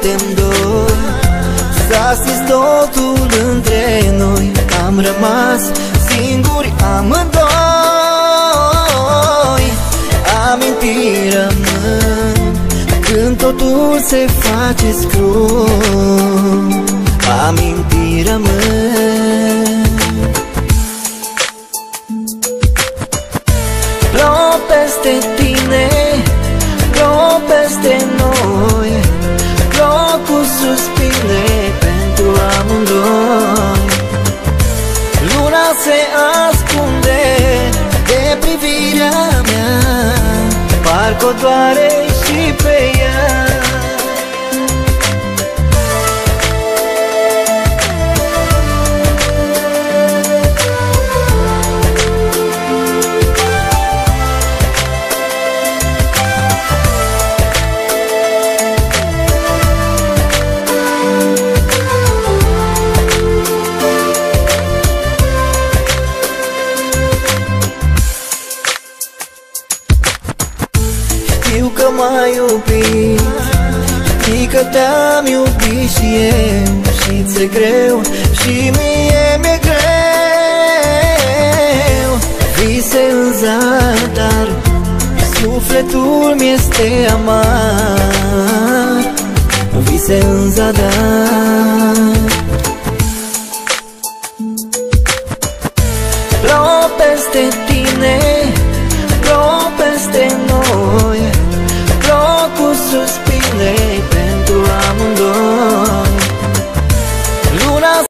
suntem doi. S-a stins totul între noi, am rămas singuri amândoi. Amintiri rămân când totul se face scrum. Amintiri rămân. Plouă peste tine, plouă peste noi, plouă cu suspine pentru amândoi. Luna se ascunde de privirea mea, parcă-o doare și pe ea. Știu că m-ai iubit, știi că te-am iubit și eu, și ți-e greu și mie mi-e greu. Vise în zadar, sufletul mi-este amar. Vise în zadar. Plouă peste tine, plouă peste noi, plouă cu suspine